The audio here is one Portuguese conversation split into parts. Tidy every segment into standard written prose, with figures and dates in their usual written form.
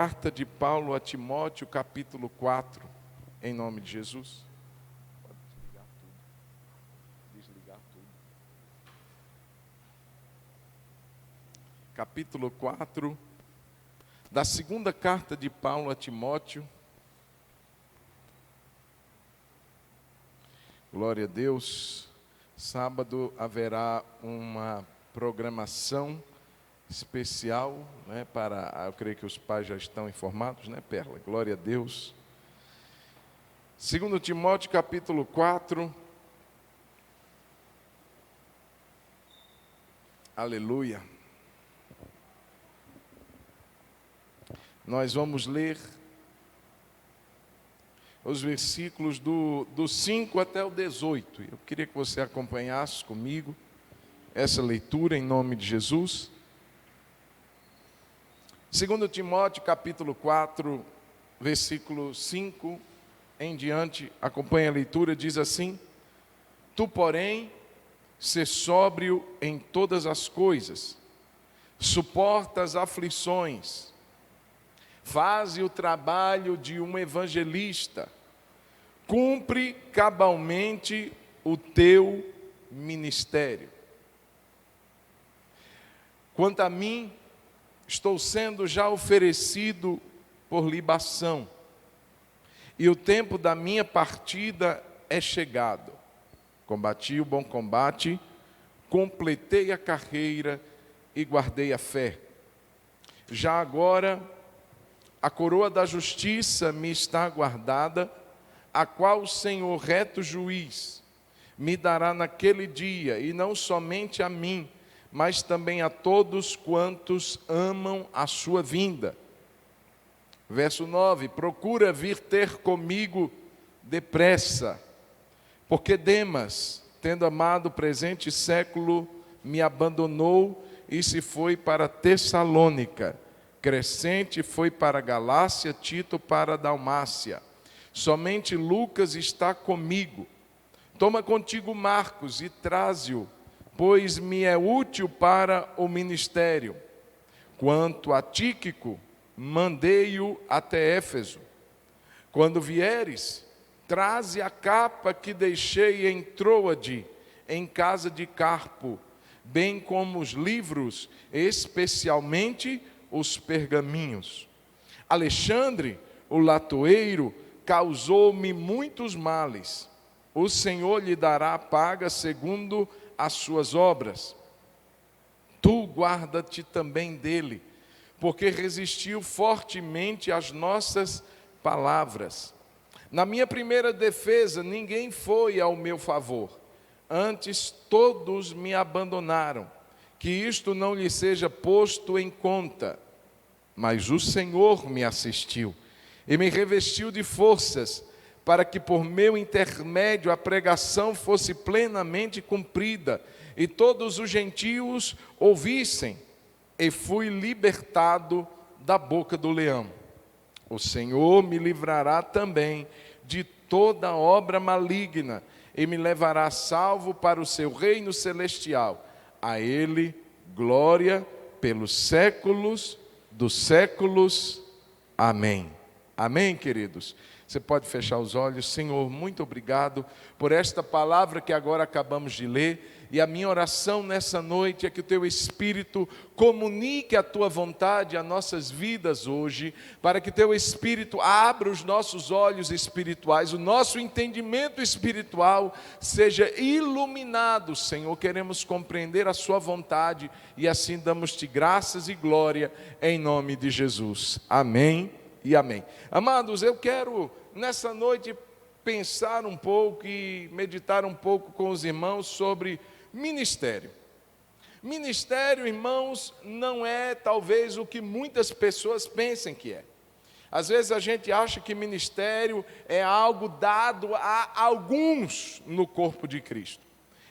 Carta de Paulo a Timóteo, capítulo 4, em nome de Jesus. Pode desligar tudo. Capítulo 4, da segunda carta de Paulo a Timóteo. Glória a Deus. Sábado haverá uma programação especial, né, eu creio que os pais já estão informados, né, Perla? Glória a Deus. 2 Timóteo capítulo 4. Aleluia. Nós vamos ler os versículos do 5 até o 18. Eu queria que você acompanhasse comigo essa leitura em nome de Jesus. 2 Timóteo capítulo 4, versículo 5 em diante, acompanha a leitura, diz assim: Tu, porém, sê sóbrio em todas as coisas, suporta as aflições, faze o trabalho de um evangelista, cumpre cabalmente o teu ministério. Quanto a mim, estou sendo já oferecido por libação, e o tempo da minha partida é chegado. Combati o bom combate, completei a carreira e guardei a fé. Já agora, a coroa da justiça me está guardada, a qual o Senhor, reto juiz, me dará naquele dia, e não somente a mim, mas também a todos quantos amam a sua vinda. Verso 9: procura vir ter comigo depressa, porque Demas, tendo amado o presente século, me abandonou e se foi para Tessalônica. Crescente foi para Galácia, Tito para Dalmácia. Somente Lucas está comigo. Toma contigo Marcos e traze-o, pois me é útil para o ministério. Quanto a Tíquico, mandei-o até Éfeso. Quando vieres, traze a capa que deixei em Troade, em casa de Carpo, bem como os livros, especialmente os pergaminhos. Alexandre, o latoeiro, causou-me muitos males. O Senhor lhe dará a paga segundo as suas obras. Tu guarda-te também dele, porque resistiu fortemente às nossas palavras. Na minha primeira defesa, ninguém foi ao meu favor, antes todos me abandonaram. Que isto não lhe seja posto em conta. Mas o Senhor me assistiu e me revestiu de forças, para que por meu intermédio a pregação fosse plenamente cumprida, e todos os gentios ouvissem, e fui libertado da boca do leão. O Senhor me livrará também de toda obra maligna, e me levará salvo para o seu reino celestial. A Ele glória pelos séculos dos séculos. Amém. Amém, queridos? Você pode fechar os olhos. Senhor, muito obrigado por esta palavra que agora acabamos de ler. E a minha oração nessa noite é que o Teu Espírito comunique a Tua vontade a nossas vidas hoje, para que Teu Espírito abra os nossos olhos espirituais, o nosso entendimento espiritual seja iluminado, Senhor. Queremos compreender a Sua vontade e assim damos-Te graças e glória em nome de Jesus. Amém e amém. Amados, eu quero nessa noite pensar um pouco e meditar um pouco com os irmãos sobre ministério. Ministério, irmãos, não é talvez o que muitas pessoas pensam que é. Às vezes a gente acha que ministério é algo dado a alguns no corpo de Cristo.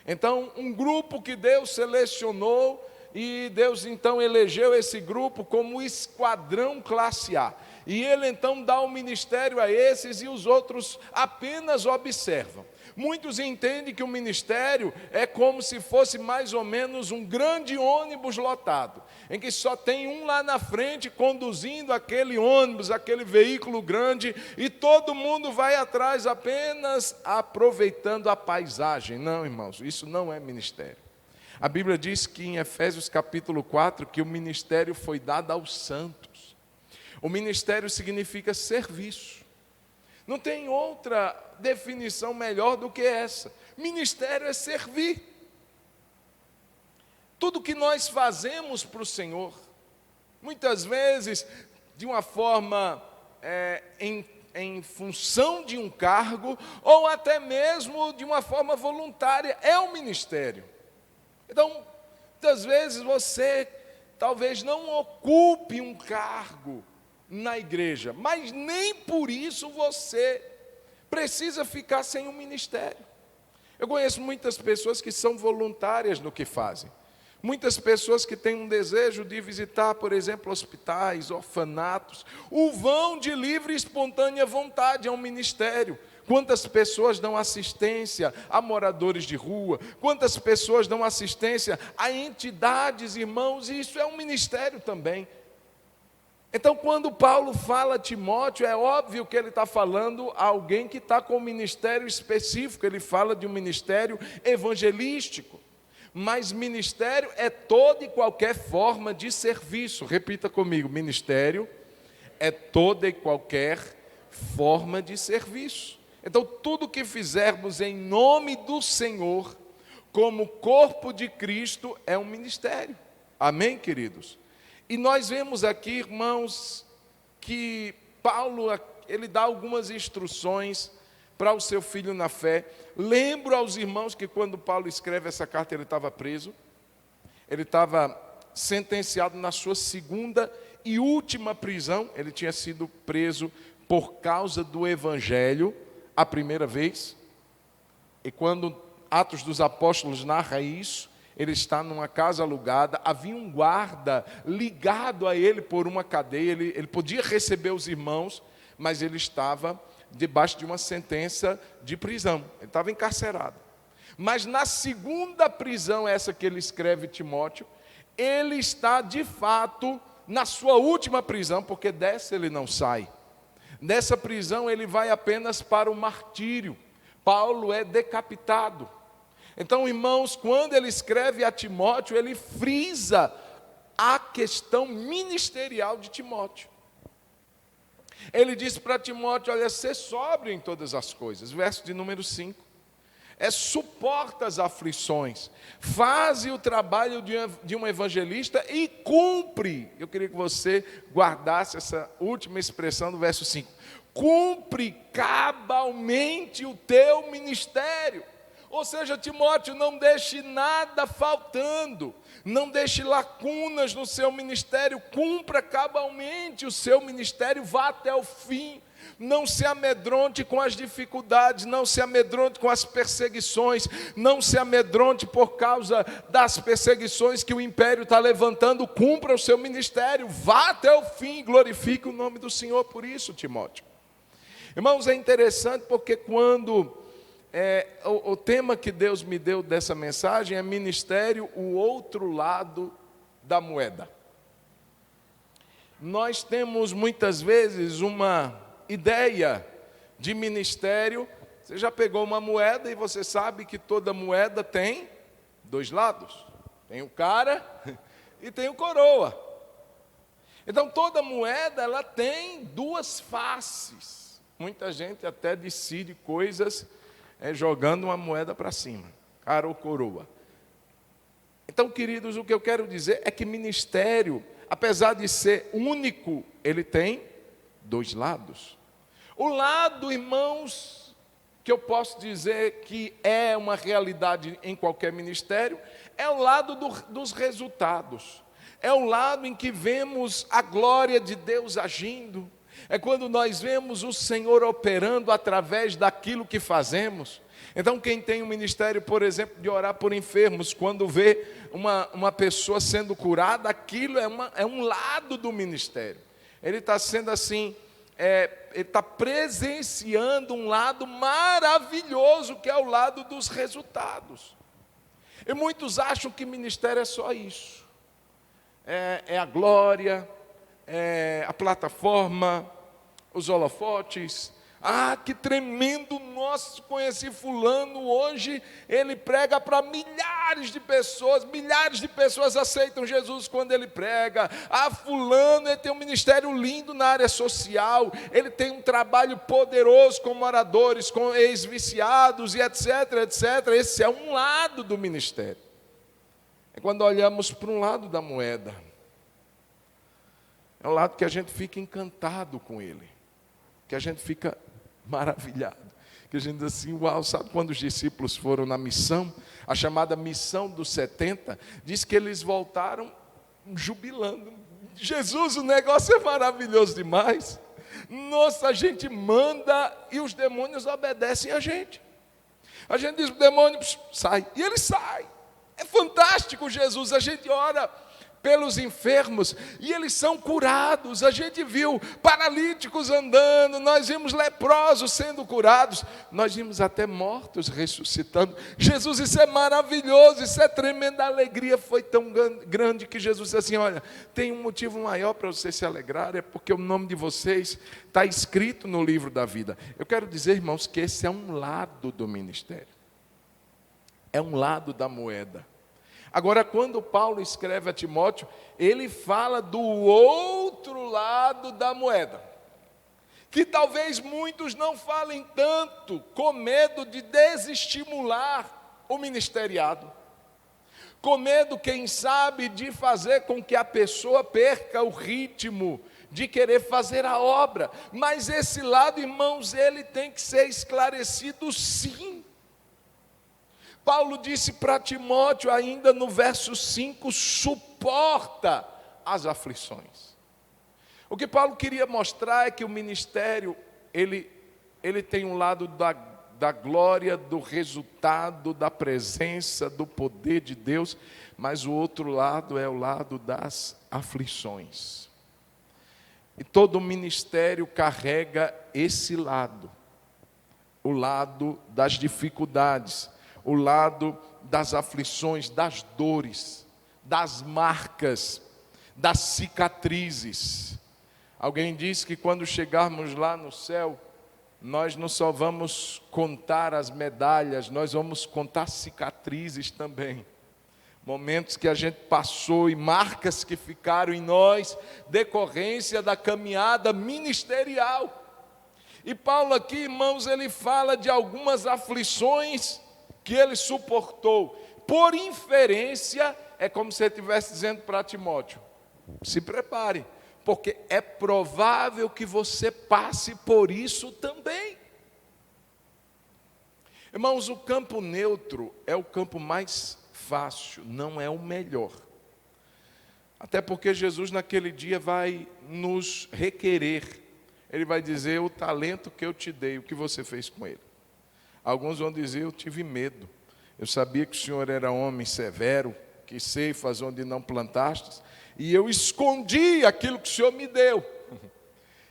Então, um grupo que Deus selecionou e Deus então elegeu esse grupo como esquadrão classe A. E ele então dá o ministério a esses e os outros apenas observam. Muitos entendem que o ministério é como se fosse mais ou menos um grande ônibus lotado, em que só tem um lá na frente conduzindo aquele ônibus, aquele veículo grande, e todo mundo vai atrás apenas aproveitando a paisagem. Não, irmãos, isso não é ministério. A Bíblia diz que em Efésios capítulo 4, que o ministério foi dado aos santos. O ministério significa serviço. Não tem outra definição melhor do que essa. Ministério é servir. Tudo que nós fazemos para o Senhor, muitas vezes de uma forma em função de um cargo, ou até mesmo de uma forma voluntária, é um ministério. Então, muitas vezes você talvez não ocupe um cargo na igreja, mas nem por isso você precisa ficar sem um ministério. Eu conheço muitas pessoas que são voluntárias no que fazem. Muitas pessoas que têm um desejo de visitar, por exemplo, hospitais, orfanatos, o vão de livre e espontânea vontade, é um ministério. Quantas pessoas dão assistência a moradores de rua, quantas pessoas dão assistência a entidades, irmãos, e isso é um ministério também. Então, quando Paulo fala a Timóteo, é óbvio que ele está falando a alguém que está com um ministério específico, ele fala de um ministério evangelístico, mas ministério é toda e qualquer forma de serviço. Repita comigo, ministério é toda e qualquer forma de serviço. Então, tudo que fizermos em nome do Senhor, como corpo de Cristo, é um ministério. Amém, queridos? E nós vemos aqui, irmãos, que Paulo, ele dá algumas instruções para o seu filho na fé. Lembro aos irmãos que quando Paulo escreve essa carta, ele estava preso. Ele estava sentenciado na sua segunda e última prisão. Ele tinha sido preso por causa do Evangelho, a primeira vez. E quando Atos dos Apóstolos narra isso, ele está numa casa alugada, havia um guarda ligado a ele por uma cadeia, ele podia receber os irmãos, mas ele estava debaixo de uma sentença de prisão, ele estava encarcerado. Mas na segunda prisão, essa que ele escreve Timóteo, ele está de fato na sua última prisão, porque dessa ele não sai. Nessa prisão ele vai apenas para o martírio. Paulo é decapitado. Então, irmãos, quando ele escreve a Timóteo, ele frisa a questão ministerial de Timóteo. Ele diz para Timóteo, olha, ser sóbrio em todas as coisas. Verso de número 5. Suporta as aflições, faze o trabalho de um evangelista e cumpre. Eu queria que você guardasse essa última expressão do verso 5. Cumpre cabalmente o teu ministério. Ou seja, Timóteo, não deixe nada faltando, não deixe lacunas no seu ministério, cumpra cabalmente o seu ministério, vá até o fim. Não se amedronte com as dificuldades, não se amedronte com as perseguições, não se amedronte por causa das perseguições que o império está levantando, cumpra o seu ministério, vá até o fim, glorifique o nome do Senhor por isso, Timóteo. Irmãos, é interessante porque quando o tema que Deus me deu dessa mensagem é ministério, o outro lado da moeda. Nós temos muitas vezes uma ideia de ministério. Você já pegou uma moeda e você sabe que toda moeda tem dois lados. Tem o cara e tem o coroa. Então toda moeda ela tem duas faces. Muita gente até decide coisas jogando uma moeda para cima, cara ou coroa. Então, queridos, o que eu quero dizer é que ministério, apesar de ser único, ele tem dois lados. O lado, irmãos, que eu posso dizer que é uma realidade em qualquer ministério, é o lado dos resultados. É o lado em que vemos a glória de Deus agindo. É quando nós vemos o Senhor operando através daquilo que fazemos. Então, quem tem um ministério, por exemplo, de orar por enfermos, quando vê uma pessoa sendo curada, aquilo é um lado do ministério. Ele está sendo assim, ele está presenciando um lado maravilhoso, que é o lado dos resultados. E muitos acham que ministério é só isso. É a glória, é a plataforma, os holofotes. Ah, que tremendo, nossa, conheci fulano, hoje ele prega para milhares de pessoas aceitam Jesus quando ele prega. Ah, fulano, ele tem um ministério lindo na área social, ele tem um trabalho poderoso com moradores, com ex-viciados e etc, etc. Esse é um lado do ministério. É quando olhamos para um lado da moeda. É um lado que a gente fica encantado com ele, que a gente fica maravilhado, que a gente diz assim, uau, sabe quando os discípulos foram na missão, a chamada missão dos 70, diz que eles voltaram jubilando. Jesus, o negócio é maravilhoso demais. Nossa, a gente manda e os demônios obedecem a gente. A gente diz, o demônio sai, e ele sai. É fantástico, Jesus, a gente ora pelos enfermos, e eles são curados. A gente viu paralíticos andando, nós vimos leprosos sendo curados, nós vimos até mortos ressuscitando. Jesus, isso é maravilhoso, isso é tremenda. A alegria foi tão grande que Jesus disse assim, olha, tem um motivo maior para você se alegrar, é porque o nome de vocês está escrito no livro da vida. Eu quero dizer, irmãos, que esse é um lado do ministério, é um lado da moeda. Agora, quando Paulo escreve a Timóteo, ele fala do outro lado da moeda, que talvez muitos não falem tanto, com medo de desestimular o ministeriado, com medo, quem sabe, de fazer com que a pessoa perca o ritmo de querer fazer a obra. Mas esse lado, irmãos, ele tem que ser esclarecido sim. Paulo disse para Timóteo, ainda no verso 5, suporta as aflições. O que Paulo queria mostrar é que o ministério, ele tem um lado da glória, do resultado, da presença, do poder de Deus, mas o outro lado é o lado das aflições. E todo ministério carrega esse lado, o lado das dificuldades, o lado das aflições, das dores, das marcas, das cicatrizes. Alguém disse que quando chegarmos lá no céu, nós não só vamos contar as medalhas, nós vamos contar cicatrizes também. Momentos que a gente passou e marcas que ficaram em nós, decorrência da caminhada ministerial. E Paulo aqui, irmãos, ele fala de algumas aflições que ele suportou. Por inferência, é como se ele estivesse dizendo para Timóteo, se prepare, porque é provável que você passe por isso também. Irmãos, o campo neutro é o campo mais fácil, não é o melhor. Até porque Jesus naquele dia vai nos requerer. Ele vai dizer, o talento que eu te dei, o que você fez com ele? Alguns vão dizer, eu tive medo. Eu sabia que o Senhor era homem severo, que ceifas onde não plantastes, e eu escondi aquilo que o Senhor me deu.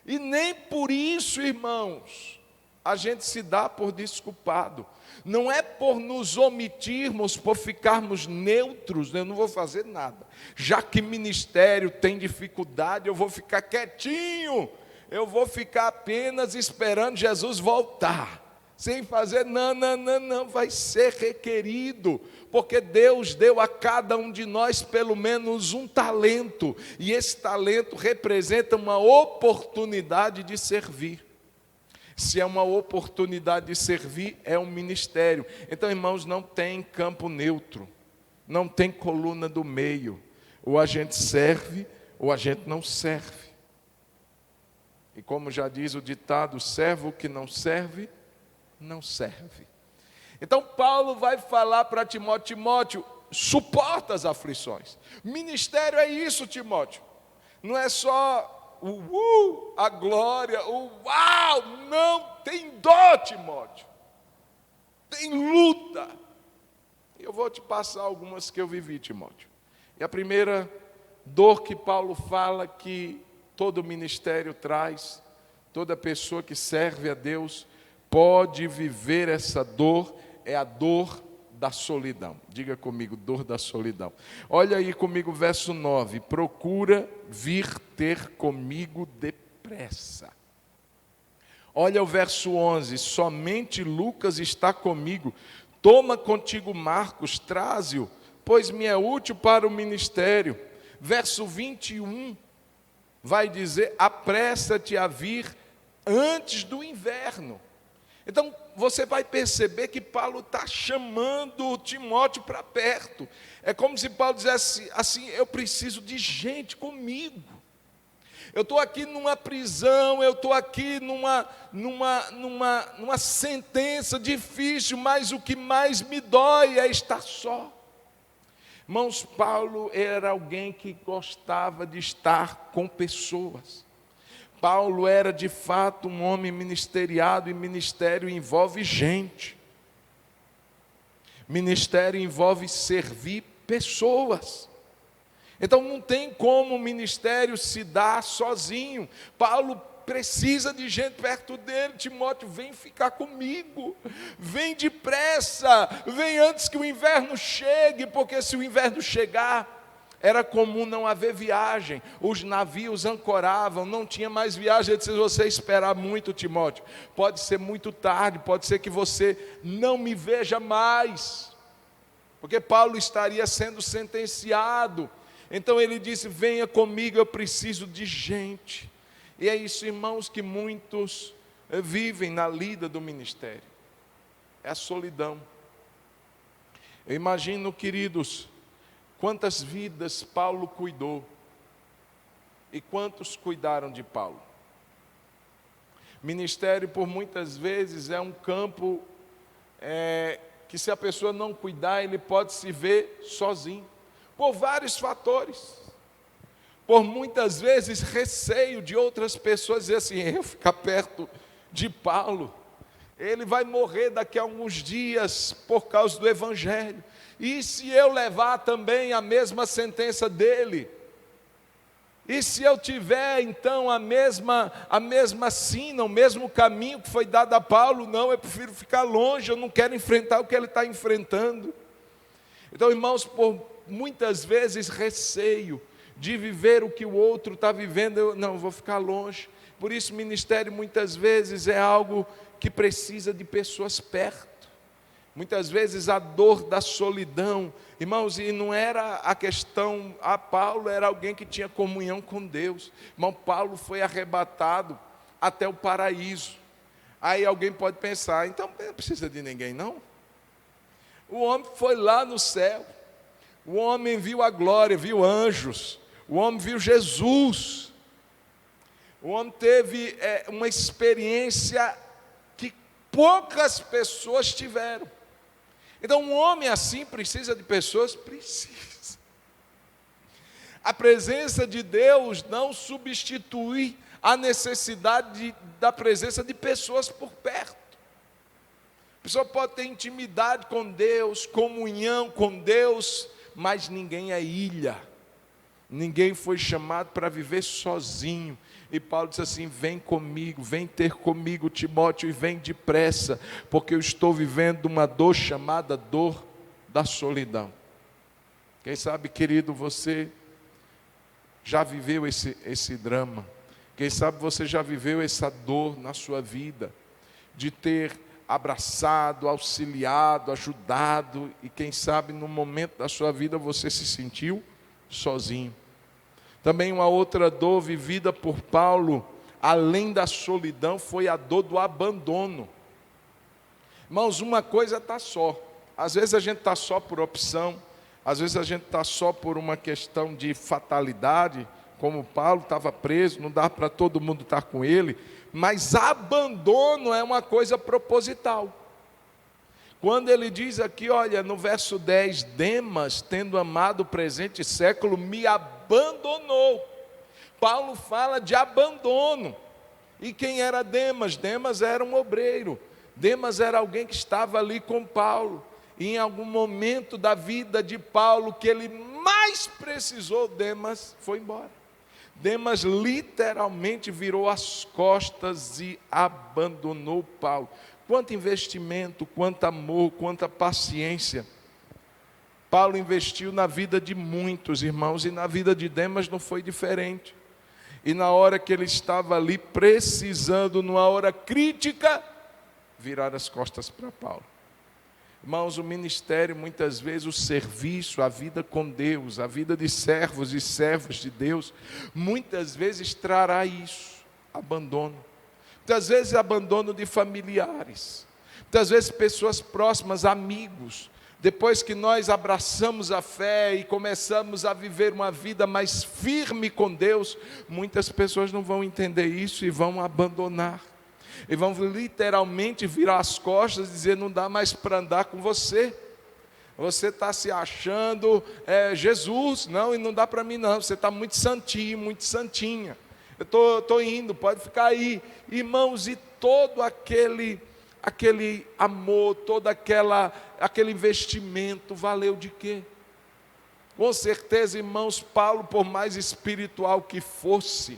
E nem por isso, irmãos, a gente se dá por desculpado. Não é por nos omitirmos, por ficarmos neutros, eu não vou fazer nada. Já que ministério tem dificuldade, eu vou ficar quietinho, eu vou ficar apenas esperando Jesus voltar. Sem fazer, não, vai ser requerido, porque Deus deu a cada um de nós pelo menos um talento, e esse talento representa uma oportunidade de servir. Se é uma oportunidade de servir, é um ministério. Então, irmãos, não tem campo neutro, não tem coluna do meio, ou a gente serve, ou a gente não serve. E como já diz o ditado, servo que não serve, não serve. Então Paulo vai falar para Timóteo, Timóteo, suporta as aflições. Ministério é isso, Timóteo. Não é só a glória, o uau, não, tem dó, Timóteo. em luta. E eu vou te passar algumas que eu vivi, Timóteo. E a primeira dor que Paulo fala que todo ministério traz, toda pessoa que serve a Deus pode viver essa dor, é a dor da solidão. Diga comigo, dor da solidão. Olha aí comigo o verso 9. Procura vir ter comigo depressa. Olha o verso 11. Somente Lucas está comigo. Toma contigo Marcos, traze-o, pois me é útil para o ministério. Verso 21 vai dizer, apressa-te a vir antes do inverno. Então, você vai perceber que Paulo está chamando Timóteo para perto. É como se Paulo dissesse assim, eu preciso de gente comigo. Eu estou aqui numa prisão, eu estou aqui numa sentença difícil, mas o que mais me dói é estar só. Irmãos, Paulo era alguém que gostava de estar com pessoas. Paulo era de fato um homem ministeriado, e ministério envolve gente. Ministério envolve servir pessoas. Então não tem como o ministério se dar sozinho. Paulo precisa de gente perto dele. Timóteo, vem ficar comigo, vem depressa, vem antes que o inverno chegue, porque se o inverno chegar, era comum não haver viagem, os navios ancoravam, não tinha mais viagem. Ele disse, se você esperar muito, Timóteo, pode ser muito tarde, pode ser que você não me veja mais, porque Paulo estaria sendo sentenciado. Então ele disse, venha comigo, eu preciso de gente. E é isso, irmãos, que muitos vivem na lida do ministério, é a solidão. Eu imagino, queridos, quantas vidas Paulo cuidou e quantos cuidaram de Paulo. Ministério, por muitas vezes, é um campo que, se a pessoa não cuidar, ele pode se ver sozinho, por vários fatores. Por muitas vezes, receio de outras pessoas dizer assim, eu ficar perto de Paulo, ele vai morrer daqui a alguns dias por causa do Evangelho. E se eu levar também a mesma sentença dele? E se eu tiver então a mesma sina, o mesmo caminho que foi dado a Paulo? Não, eu prefiro ficar longe, eu não quero enfrentar o que ele está enfrentando. Então, irmãos, por muitas vezes receio de viver o que o outro está vivendo, eu vou ficar longe. Por isso, ministério muitas vezes é algo que precisa de pessoas perto. Muitas vezes a dor da solidão, irmãos, e não era a questão, Paulo era alguém que tinha comunhão com Deus. Irmão, Paulo foi arrebatado até o paraíso. Aí alguém pode pensar, então não precisa de ninguém não? O homem foi lá no céu, o homem viu a glória, viu anjos, o homem viu Jesus, o homem teve uma experiência que poucas pessoas tiveram. Então, um homem assim precisa de pessoas? Precisa. A presença de Deus não substitui a necessidade da presença de pessoas por perto. A pessoa pode ter intimidade com Deus, comunhão com Deus, mas ninguém é ilha. Ninguém foi chamado para viver sozinho. E Paulo disse assim, vem comigo, vem ter comigo, Timóteo, e vem depressa, porque eu estou vivendo uma dor chamada dor da solidão. Quem sabe, querido, você já viveu esse drama. Quem sabe você já viveu essa dor na sua vida, de ter abraçado, auxiliado, ajudado, e quem sabe no momento da sua vida você se sentiu sozinho. Também uma outra dor vivida por Paulo, além da solidão, foi a dor do abandono. Irmãos, uma coisa está só. Às vezes a gente está só por opção, às vezes a gente está só por uma questão de fatalidade, como Paulo estava preso, não dá para todo mundo estar com ele, mas abandono é uma coisa proposital. Quando ele diz aqui, olha, no verso 10, Demas, tendo amado o presente século, me abandonou. Paulo fala de abandono. E quem era Demas? Demas era um obreiro. Demas era alguém que estava ali com Paulo, e em algum momento da vida de Paulo, que ele mais precisou, Demas foi embora. Demas literalmente virou as costas e abandonou Paulo. Quanto investimento, quanto amor, quanta paciência Paulo investiu na vida de muitos irmãos, e na vida de Demas não foi diferente. E na hora que ele estava ali precisando, numa hora crítica, virar as costas para Paulo. Irmãos, o ministério, muitas vezes, o serviço, a vida com Deus, a vida de servos e servas de Deus, muitas vezes trará isso, abandono. Muitas vezes abandono de familiares, muitas vezes pessoas próximas, amigos. Depois que nós abraçamos a fé e começamos a viver uma vida mais firme com Deus, muitas pessoas não vão entender isso e vão abandonar. E vão literalmente virar as costas e dizer: não dá mais para andar com você. Você está se achando Jesus, não, e não dá para mim não, você está muito santinho, muito santinha. Eu estou indo, pode ficar aí. Irmãos, e todo aquele amor, todo aquele investimento, valeu de quê? Com certeza, irmãos, Paulo, por mais espiritual que fosse,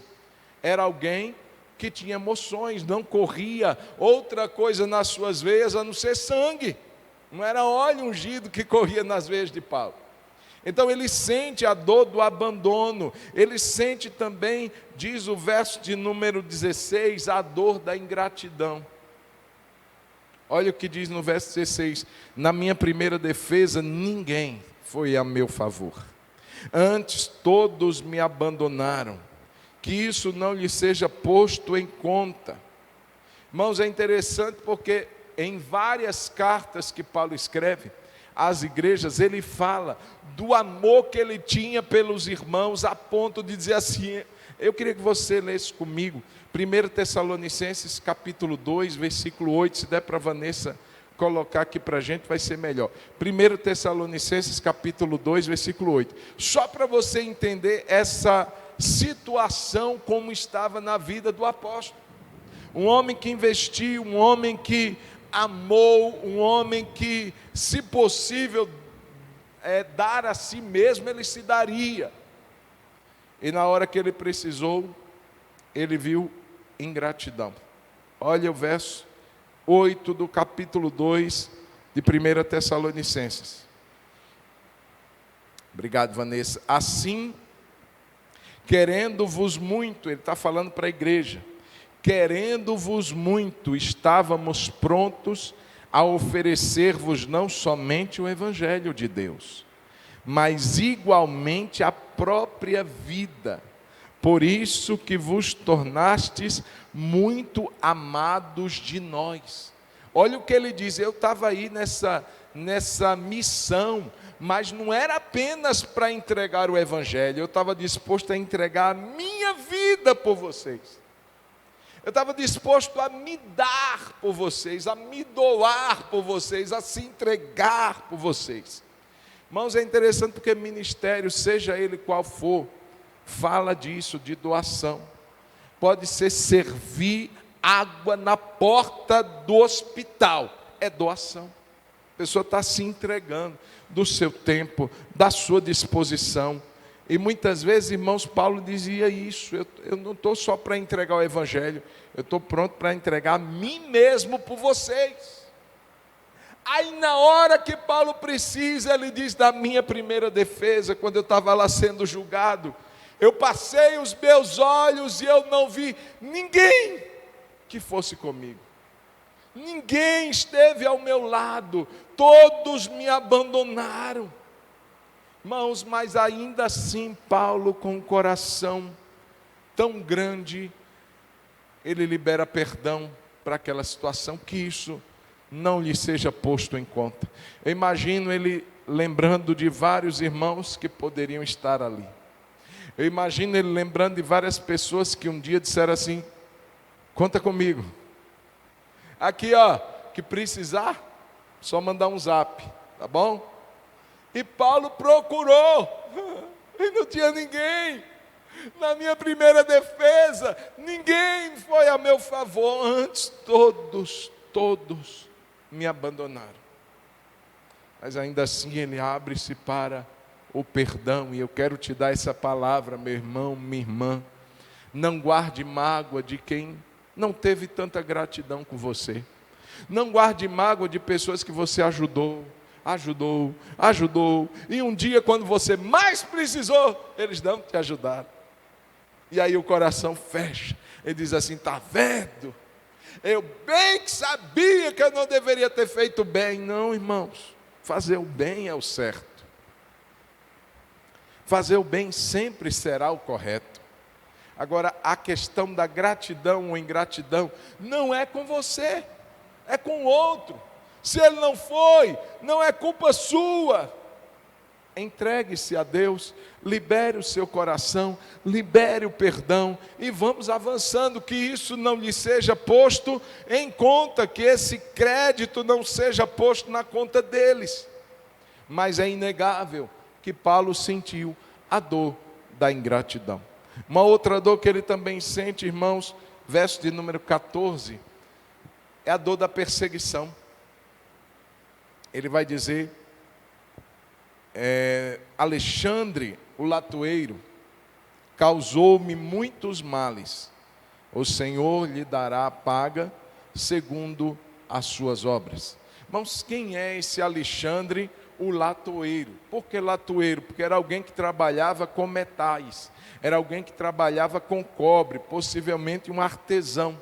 era alguém que tinha emoções, não corria outra coisa nas suas veias a não ser sangue, não era óleo ungido que corria nas veias de Paulo. Então ele sente a dor do abandono, ele sente também, diz o verso de número 16, a dor da ingratidão. Olha o que diz no verso 16: na minha primeira defesa ninguém foi a meu favor, antes todos me abandonaram, que isso não lhe seja posto em conta. Irmãos, é interessante porque em várias cartas que Paulo escreve às igrejas, ele fala do amor que ele tinha pelos irmãos, a ponto de dizer assim, eu queria que você lesse comigo, 1 Tessalonicenses capítulo 2, versículo 8, se der para a Vanessa colocar aqui para a gente, vai ser melhor. 1 Tessalonicenses capítulo 2, versículo 8, só para você entender essa situação como estava na vida do apóstolo. Um homem que investiu, um homem que amou, um homem que, se possível, dar a si mesmo, ele se daria. E na hora que ele precisou, ele viu ingratidão. Olha o verso 8 do capítulo 2 de 1 Tessalonicenses. Obrigado, Vanessa. Assim, querendo-vos muito, ele está falando para a igreja, querendo-vos muito, estávamos prontos a oferecer-vos não somente o Evangelho de Deus, mas igualmente a própria vida. Por isso que vos tornastes muito amados de nós. Olha o que ele diz, eu estava aí nessa missão, mas não era apenas para entregar o Evangelho, eu estava disposto a entregar a minha vida por vocês. Eu estava disposto a me dar por vocês, a me doar por vocês, a se entregar por vocês. Irmãos, é interessante porque ministério, seja ele qual for, fala disso, de doação. Pode ser servir água na porta do hospital, é doação. A pessoa está se entregando do seu tempo, da sua disposição. E muitas vezes, irmãos, Paulo dizia isso, eu não estou só para entregar o Evangelho, eu estou pronto para entregar a mim mesmo por vocês. Aí na hora que Paulo precisa, ele diz, da minha primeira defesa, quando eu estava lá sendo julgado, eu passei os meus olhos e eu não vi ninguém que fosse comigo. Ninguém esteve ao meu lado, todos me abandonaram. Irmãos, mas ainda assim, Paulo, com um coração tão grande, ele libera perdão para aquela situação, que isso não lhe seja posto em conta. Eu imagino ele lembrando de vários irmãos que poderiam estar ali. Eu imagino ele lembrando de várias pessoas que um dia disseram assim, conta comigo. Aqui ó, que precisar, só mandar um zap, tá bom? E Paulo procurou, e não tinha ninguém. Na minha primeira defesa, ninguém foi a meu favor, antes todos me abandonaram. Mas ainda assim ele abre-se para o perdão. E eu quero te dar essa palavra, meu irmão, minha irmã. Não guarde mágoa de quem não teve tanta gratidão com você. Não guarde mágoa de pessoas que você ajudou. E um dia, quando você mais precisou, eles não te ajudaram. E aí o coração fecha. Ele diz assim: está vendo? Eu bem que sabia que eu não deveria ter feito bem. Não, irmãos. Fazer o bem é o certo. Fazer o bem sempre será o correto. Agora, a questão da gratidão ou ingratidão não é com você, é com o outro. Se ele não foi, não é culpa sua. Entregue-se a Deus, libere o seu coração, libere o perdão e vamos avançando, que isso não lhe seja posto em conta, que esse crédito não seja posto na conta deles. Mas é inegável que Paulo sentiu a dor da ingratidão. Uma outra dor que ele também sente, irmãos, verso de número 14, é a dor da perseguição. Ele vai dizer: Alexandre, o latoeiro, causou-me muitos males. O Senhor lhe dará a paga segundo as suas obras. Irmãos, quem é esse Alexandre, o latoeiro? Por que latoeiro? Porque era alguém que trabalhava com metais, era alguém que trabalhava com cobre, possivelmente um artesão.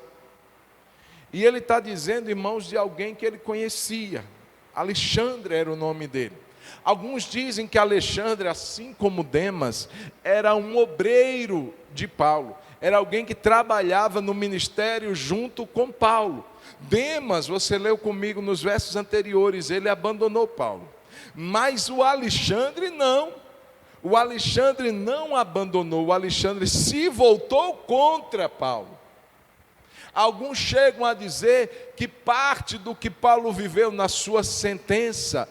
E ele está dizendo, irmãos, de alguém que ele conhecia. Alexandre era o nome dele. Alguns dizem que Alexandre, assim como Demas, era um obreiro de Paulo. Era alguém que trabalhava no ministério junto com Paulo. Demas, você leu comigo nos versos anteriores, ele abandonou Paulo. Mas o Alexandre não. O Alexandre não abandonou. O Alexandre se voltou contra Paulo. Alguns chegam a dizer que parte do que Paulo viveu na sua sentença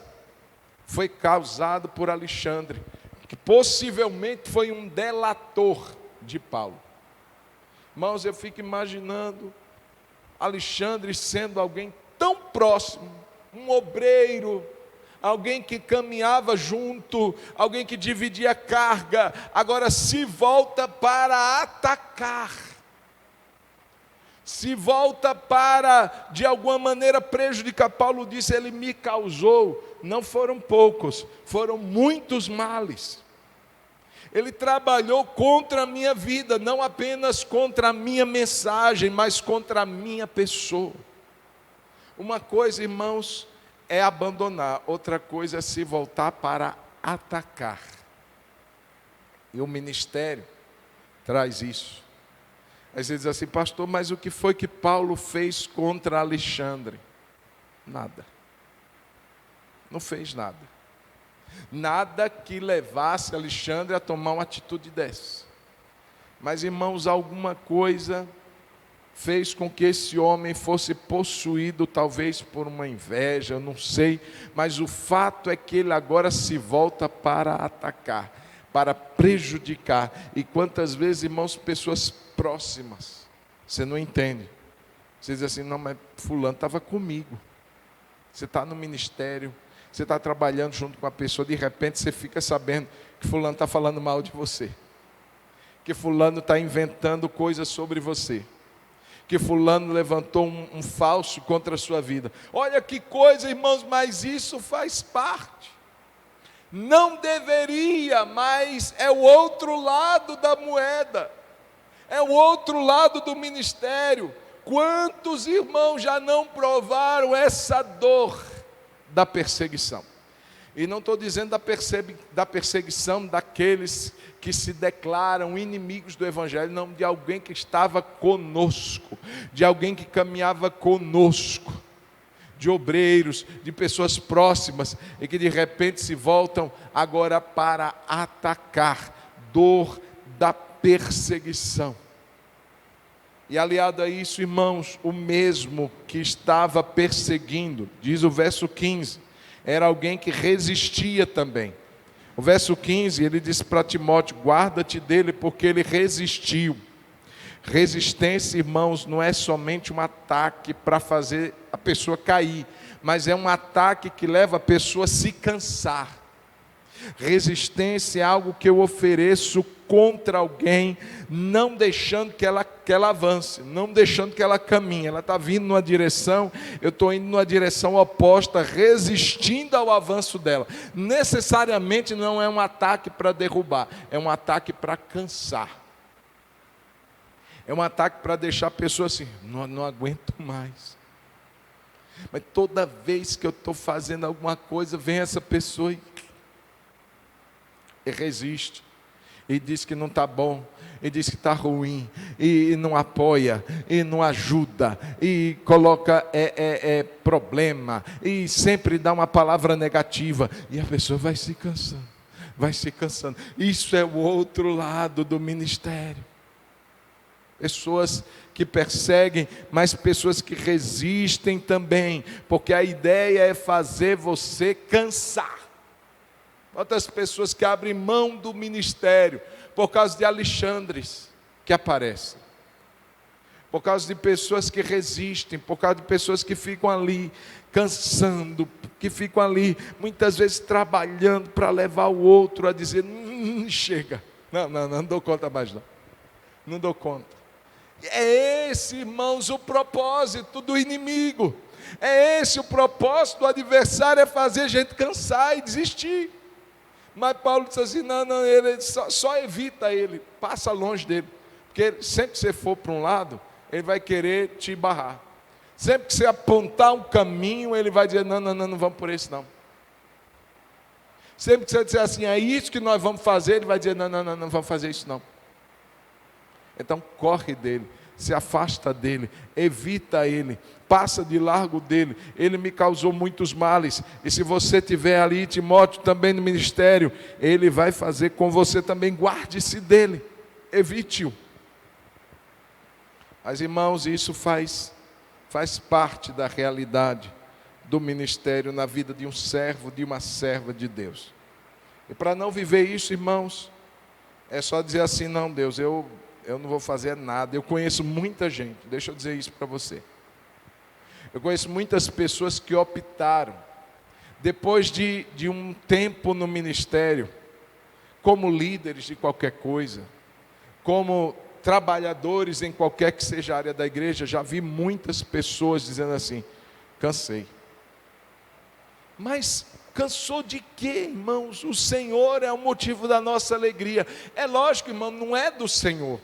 foi causado por Alexandre, que possivelmente foi um delator de Paulo. Irmãos, eu fico imaginando Alexandre sendo alguém tão próximo, um obreiro, alguém que caminhava junto, alguém que dividia carga, agora se volta para atacar, se volta para, de alguma maneira, prejudicar. Paulo disse: ele me causou, não foram poucos, foram muitos males. Ele trabalhou contra a minha vida, não apenas contra a minha mensagem, mas contra a minha pessoa. Uma coisa, irmãos, é abandonar, outra coisa é se voltar para atacar. E o ministério traz isso. Aí você diz assim: pastor, mas o que foi que Paulo fez contra Alexandre? Nada. Não fez nada. Nada que levasse Alexandre a tomar uma atitude dessa. Mas, irmãos, alguma coisa fez com que esse homem fosse possuído, talvez por uma inveja, eu não sei, mas o fato é que ele agora se volta para atacar, para prejudicar. E quantas vezes, irmãos, pessoas próximas, você não entende. Você diz assim: não, mas fulano estava comigo. Você está no ministério, você está trabalhando junto com a pessoa, de repente você fica sabendo que fulano está falando mal de você, que fulano está inventando coisas sobre você, que fulano levantou um falso contra a sua vida. Olha que coisa, irmãos, mas isso faz parte. Não deveria, mas é o outro lado da moeda, é o outro lado do ministério. Quantos irmãos já não provaram essa dor da perseguição? E não estou dizendo da perseguição daqueles que se declaram inimigos do Evangelho, não, de alguém que estava conosco, de alguém que caminhava conosco, de obreiros, de pessoas próximas, e que de repente se voltam agora para atacar. Dor da perseguição. E aliado a isso, irmãos, o mesmo que estava perseguindo, diz o verso 15, era alguém que resistia também. O verso 15, ele diz para Timóteo: guarda-te dele, porque ele resistiu. Resistência, irmãos, não é somente um ataque para fazer a pessoa cair, mas é um ataque que leva a pessoa a se cansar. Resistência é algo que eu ofereço contra alguém, não deixando que ela avance, não deixando que ela caminhe. Ela está vindo numa direção, eu estou indo numa direção oposta, resistindo ao avanço dela. Necessariamente não é um ataque para derrubar, é um ataque para cansar. É um ataque para deixar a pessoa assim, não aguento mais. Mas toda vez que eu estou fazendo alguma coisa, vem essa pessoa e resiste, e diz que não está bom, e diz que está ruim, e não apoia, e não ajuda, e coloca problema, e sempre dá uma palavra negativa, e a pessoa vai se cansando. Isso é o outro lado do ministério. Pessoas que perseguem, mas pessoas que resistem também, porque a ideia é fazer você cansar. Outras pessoas que abrem mão do ministério por causa de Alexandres que aparecem, por causa de pessoas que resistem, por causa de pessoas que ficam ali cansando, que ficam ali muitas vezes trabalhando para levar o outro a dizer, chega, não dou conta mais não dou conta. É esse, irmãos, o propósito do inimigo, é esse o propósito do adversário, é fazer a gente cansar e desistir. Mas Paulo diz assim, não, ele só evita ele, passa longe dele, porque sempre que você for para um lado, ele vai querer te barrar. Sempre que você apontar um caminho, ele vai dizer, não vamos por esse não. Sempre que você disser assim, é isso que nós vamos fazer, ele vai dizer, não vamos fazer isso não. Então corre dele, se afasta dele, evita ele, passa de largo dele. Ele me causou muitos males, e se você tiver ali, Timóteo, também no ministério, ele vai fazer com você também. Guarde-se dele, evite-o. Mas, irmãos, isso faz parte da realidade do ministério na vida de um servo, de uma serva de Deus. E para não viver isso, irmãos, é só dizer assim, não, Deus, eu não vou fazer nada. Eu conheço muita gente, deixa eu dizer isso para você. Eu conheço muitas pessoas que optaram, depois de um tempo no ministério, como líderes de qualquer coisa, como trabalhadores em qualquer que seja a área da igreja, já vi muitas pessoas dizendo assim, cansei. Mas cansou de quê, irmãos? O Senhor é o motivo da nossa alegria. É lógico, irmão, não é do Senhor,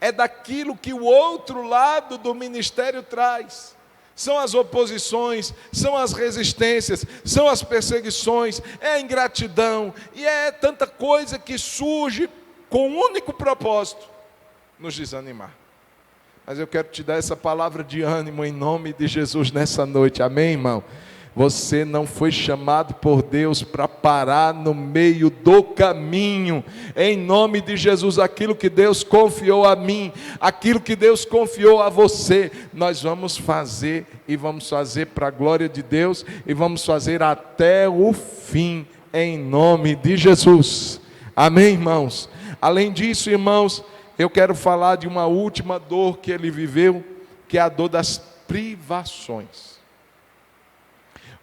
é daquilo que o outro lado do ministério traz. São as oposições, são as resistências, são as perseguições, é a ingratidão, e é tanta coisa que surge com um único propósito, nos desanimar. Mas eu quero te dar essa palavra de ânimo em nome de Jesus nessa noite, amém, irmão? Você não foi chamado por Deus para parar no meio do caminho. Em nome de Jesus, aquilo que Deus confiou a mim, aquilo que Deus confiou a você, nós vamos fazer, e vamos fazer para a glória de Deus, e vamos fazer até o fim, em nome de Jesus. Amém, irmãos? Além disso, irmãos, eu quero falar de uma última dor que ele viveu, que é a dor das privações.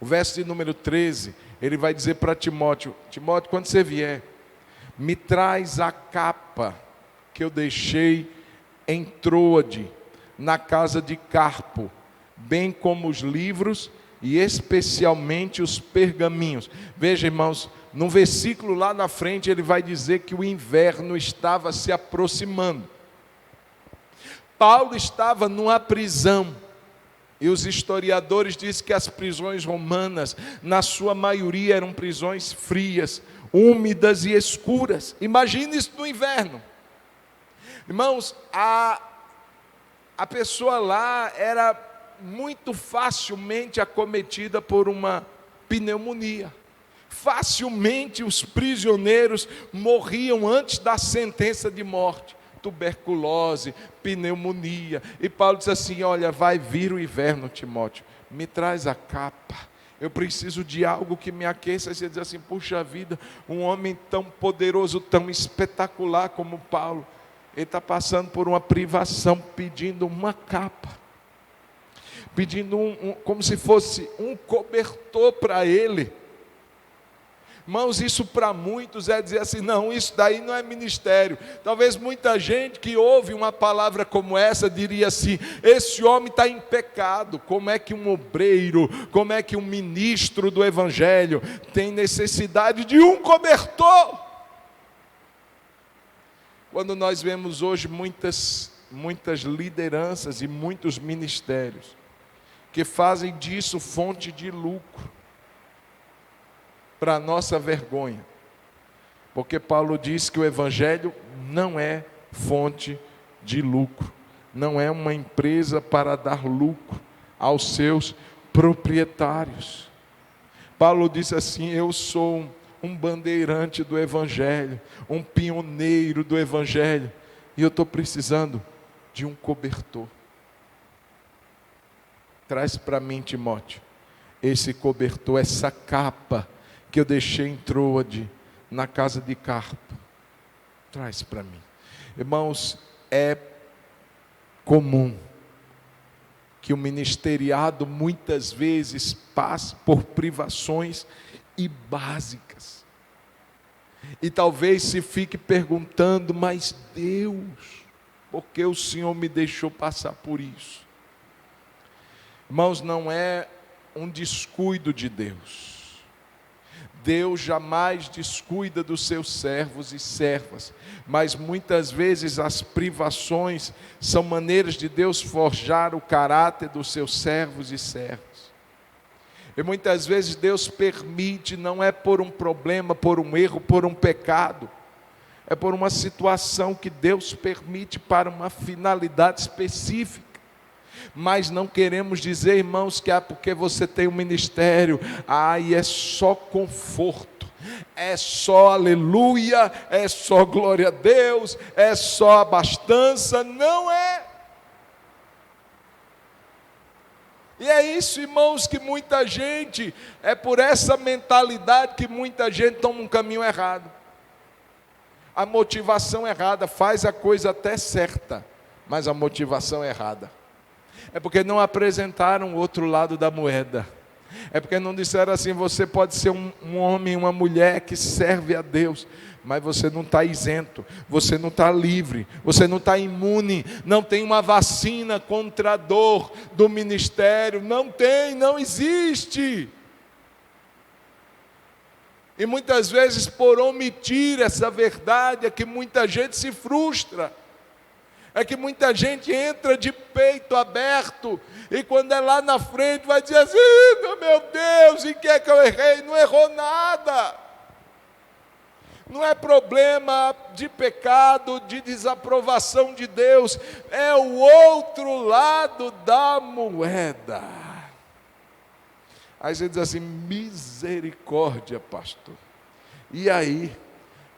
O verso de número 13, ele vai dizer para Timóteo, Timóteo, quando você vier, me traz a capa que eu deixei em Troade, na casa de Carpo, bem como os livros e especialmente os pergaminhos. Veja, irmãos, no versículo lá na frente ele vai dizer que o inverno estava se aproximando. Paulo estava numa prisão. E os historiadores dizem que as prisões romanas, na sua maioria, eram prisões frias, úmidas e escuras. Imagine isso no inverno. Irmãos, a pessoa lá era muito facilmente acometida por uma pneumonia. Facilmente os prisioneiros morriam antes da sentença de morte. Tuberculose, pneumonia. E Paulo diz assim, olha, vai vir o inverno, Timóteo, me traz a capa, eu preciso de algo que me aqueça. E você diz assim, puxa vida, um homem tão poderoso, tão espetacular como Paulo, ele está passando por uma privação, pedindo uma capa, pedindo como se fosse um cobertor para ele. Irmãos, isso para muitos é dizer assim, não, isso daí não é ministério. Talvez muita gente que ouve uma palavra como essa diria assim, esse homem está em pecado. Como é que um obreiro, como é que um ministro do Evangelho tem necessidade de um cobertor? Quando nós vemos hoje muitas lideranças e muitos ministérios que fazem disso fonte de lucro, para a nossa vergonha, porque Paulo diz que o Evangelho não é fonte de lucro, não é uma empresa para dar lucro aos seus proprietários. Paulo disse assim, eu sou um bandeirante do Evangelho, um pioneiro do Evangelho, e eu estou precisando de um cobertor. Traz para mim, Timóteo, esse cobertor, essa capa que eu deixei em Troade, na casa de Carpo. Traz para mim. Irmãos, é comum que o ministeriado muitas vezes passe por privações e básicas. E talvez se fique perguntando, mas Deus, por que o Senhor me deixou passar por isso? Irmãos, não é um descuido de Deus. Deus jamais descuida dos seus servos e servas, mas muitas vezes as privações são maneiras de Deus forjar o caráter dos seus servos e servas. E muitas vezes Deus permite, não é por um problema, por um erro, por um pecado, é por uma situação que Deus permite para uma finalidade específica. Mas não queremos dizer, irmãos, que porque você tem um ministério, e é só conforto, é só aleluia, é só glória a Deus, é só abastança. Não é. E é isso, irmãos, que muita gente, é por essa mentalidade que muita gente toma um caminho errado. A motivação errada faz a coisa até certa, mas a motivação errada. É porque não apresentaram o outro lado da moeda. É porque não disseram assim, você pode ser um homem, uma mulher que serve a Deus, mas você não está isento, você não está livre, você não está imune, não tem uma vacina contra a dor do ministério, não tem, não existe. E muitas vezes por omitir essa verdade é que muita gente se frustra. É que muita gente entra de peito aberto e quando é lá na frente vai dizer assim, meu Deus, em que é que eu errei? Não errou nada. Não é problema de pecado, de desaprovação de Deus, é o outro lado da moeda. Aí você diz assim, misericórdia, pastor. E aí?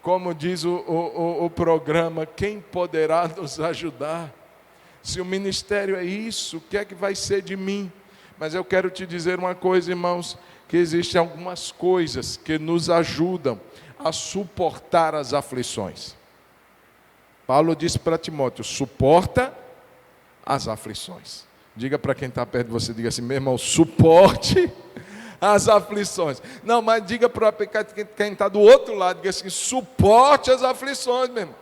Como diz o programa, quem poderá nos ajudar? Se o ministério é isso, o que é que vai ser de mim? Mas eu quero te dizer uma coisa, irmãos, que existem algumas coisas que nos ajudam a suportar as aflições. Paulo disse para Timóteo, suporta as aflições. Diga para quem está perto de você, diga assim, meu irmão, suporte as aflições. Não, mas diga para quem está do outro lado, diga assim, suporte as aflições, meu irmão.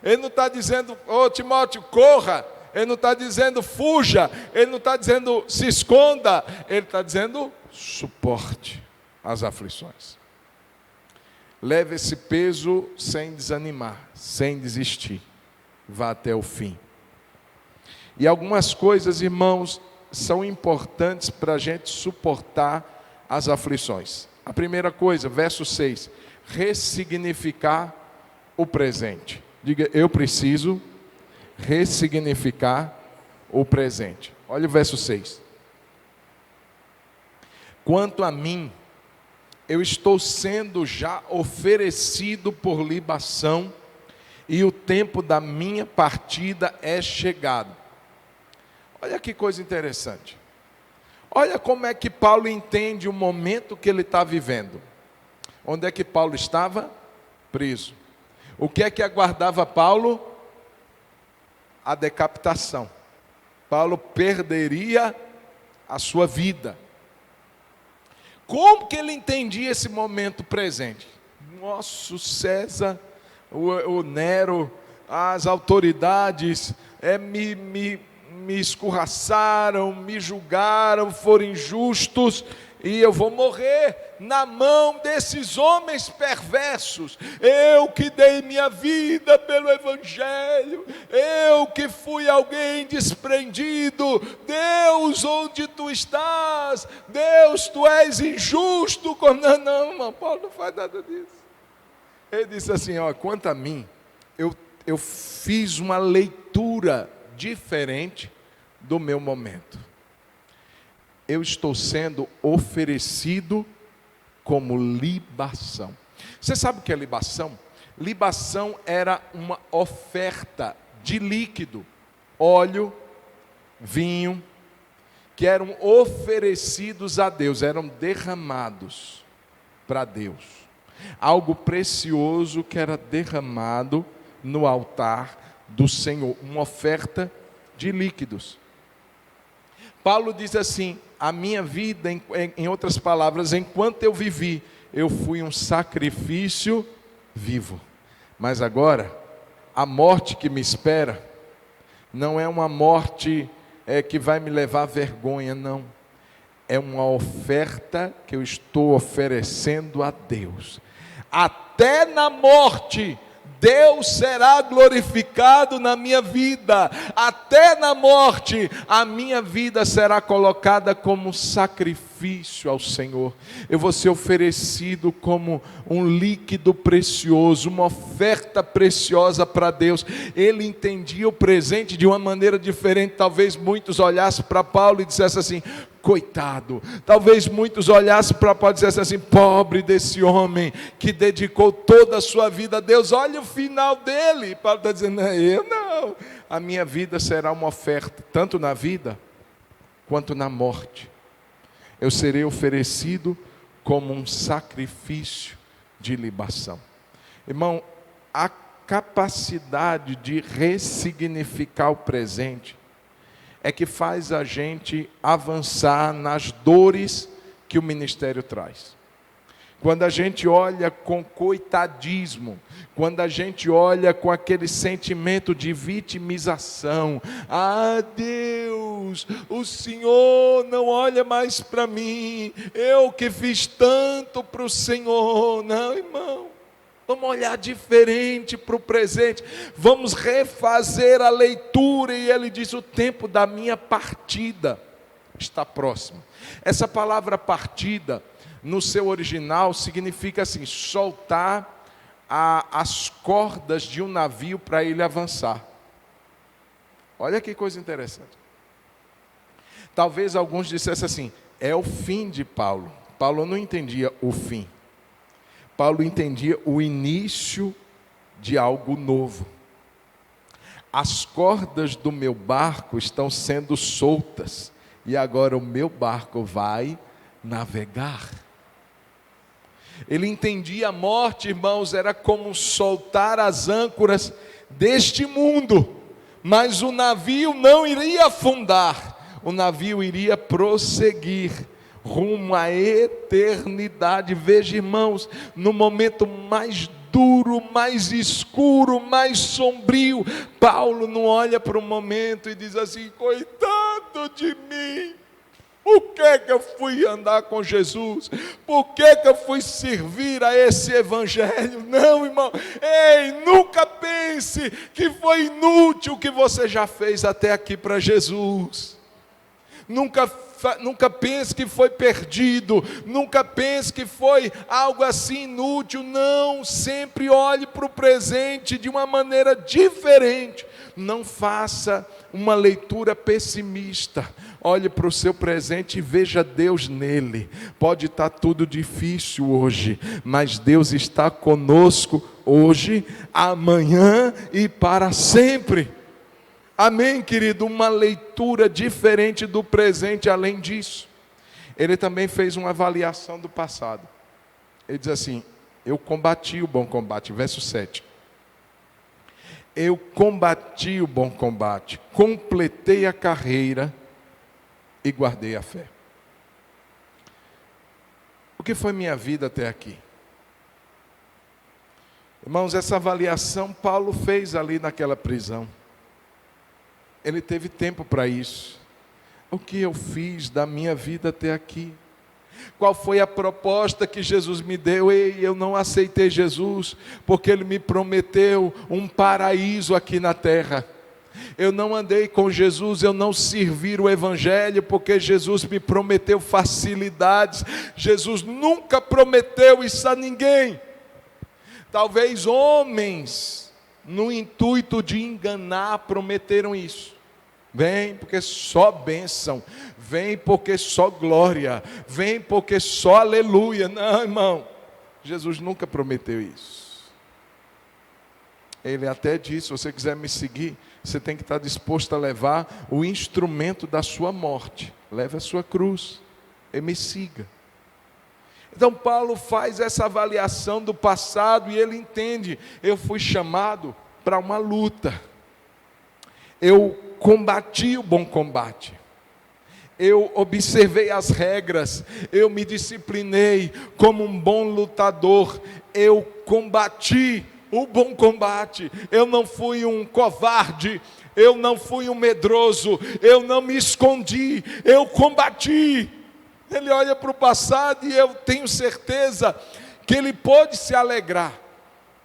Ele não está dizendo, Timóteo, corra. Ele não está dizendo, fuja. Ele não está dizendo, se esconda. Ele está dizendo, suporte as aflições. Leve esse peso sem desanimar, sem desistir. Vá até o fim. E algumas coisas, irmãos, são importantes para a gente suportar as aflições. A primeira coisa, verso 6, ressignificar o presente. Diga, eu preciso ressignificar o presente. Olha o verso 6. Quanto a mim, eu estou sendo já oferecido por libação, e o tempo da minha partida é chegado. Olha que coisa interessante. Olha como é que Paulo entende o momento que ele está vivendo. Onde é que Paulo estava? Preso. O que é que aguardava Paulo? a decapitação. Paulo perderia a sua vida. Como que ele entendia esse momento presente? Nosso César, o Nero, as autoridades me escorraçaram, me julgaram, foram injustos, e eu vou morrer na mão desses homens perversos. Eu que dei minha vida pelo Evangelho, eu que fui alguém desprendido. Deus, onde tu estás? Deus, tu és injusto. Não, irmão, Paulo não faz nada disso. Ele disse assim, quanto a mim, eu fiz uma leitura diferente do meu momento. Eu estou sendo oferecido como libação. Você sabe o que é libação? Libação era uma oferta de líquido, óleo, vinho, que eram oferecidos a Deus, eram derramados para Deus. Algo precioso que era derramado no altar do Senhor, uma oferta de líquidos. Paulo diz assim, a minha vida, em outras palavras, enquanto eu vivi, eu fui um sacrifício vivo. Mas agora, a morte que me espera, não é uma morte que vai me levar à vergonha, não. É uma oferta que eu estou oferecendo a Deus. Até na morte, Deus será glorificado na minha vida. Até na morte, a minha vida será colocada como sacrifício ao Senhor. Eu vou ser oferecido como um líquido precioso, uma oferta preciosa para Deus. Ele entendia o presente de uma maneira diferente. Talvez muitos olhassem para Paulo e dissessem assim, coitado. Talvez muitos olhassem para Paulo e dissessem assim, pobre desse homem que dedicou toda a sua vida a Deus, olha o final dele. Paulo está dizendo, eu não, a minha vida será uma oferta, tanto na vida, quanto na morte. Eu serei oferecido como um sacrifício de libação. Irmão, a capacidade de ressignificar o presente é que faz a gente avançar nas dores que o ministério traz. Quando a gente olha com coitadismo, quando a gente olha com aquele sentimento de vitimização, Deus, o Senhor não olha mais para mim, eu que fiz tanto para o Senhor. Não, irmão. Vamos olhar diferente para o presente, vamos refazer a leitura, e ele diz, o tempo da minha partida está próximo. Essa palavra partida, no seu original, significa assim, soltar as cordas de um navio para ele avançar. Olha que coisa interessante. Talvez alguns dissessem assim, é o fim de Paulo. Paulo não entendia o fim. Paulo entendia o início de algo novo. As cordas do meu barco estão sendo soltas, e agora o meu barco vai navegar. Ele entendia a morte, irmãos, era como soltar as âncoras deste mundo, mas o navio não iria afundar, o navio iria prosseguir rumo à eternidade. Veja, irmãos, no momento mais duro, mais escuro, mais sombrio, Paulo não olha para o momento e diz assim, coitado de mim, por que eu fui andar com Jesus? Por que eu fui servir a esse evangelho? Não, irmão, nunca pense que foi inútil o que você já fez até aqui para Jesus. Nunca pense que foi perdido, nunca pense que foi algo assim inútil. Não, sempre olhe para o presente de uma maneira diferente. Não faça uma leitura pessimista. Olhe para o seu presente e veja Deus nele. Pode estar tudo difícil hoje, mas Deus está conosco hoje, amanhã e para sempre. Amém, querido? Uma leitura diferente do presente. Além disso, ele também fez uma avaliação do passado. Ele diz assim, eu combati o bom combate, verso 7. Eu combati o bom combate, completei a carreira e guardei a fé. O que foi minha vida até aqui? Irmãos, essa avaliação Paulo fez ali naquela prisão. Ele teve tempo para isso. O que eu fiz da minha vida até aqui? Qual foi a proposta que Jesus me deu? Ei, eu não aceitei Jesus, porque Ele me prometeu um paraíso aqui na terra. Eu não andei com Jesus, eu não servi o Evangelho, porque Jesus me prometeu facilidades. Jesus nunca prometeu isso a ninguém. Talvez homens, no intuito de enganar, prometeram isso. Vem porque só bênção, vem porque só glória, vem porque só aleluia. Não, irmão, Jesus nunca prometeu isso. Ele até disse: se você quiser me seguir, você tem que estar disposto a levar o instrumento da sua morte. Leve a sua cruz e me siga. Então Paulo faz essa avaliação do passado e ele entende: eu fui chamado para uma luta. Eu combati o bom combate. Eu observei as regras, eu me disciplinei como um bom lutador. Eu combati o bom combate. Eu não fui um covarde, eu não fui um medroso, eu não me escondi, eu combati. Ele olha para o passado e eu tenho certeza que ele pode se alegrar,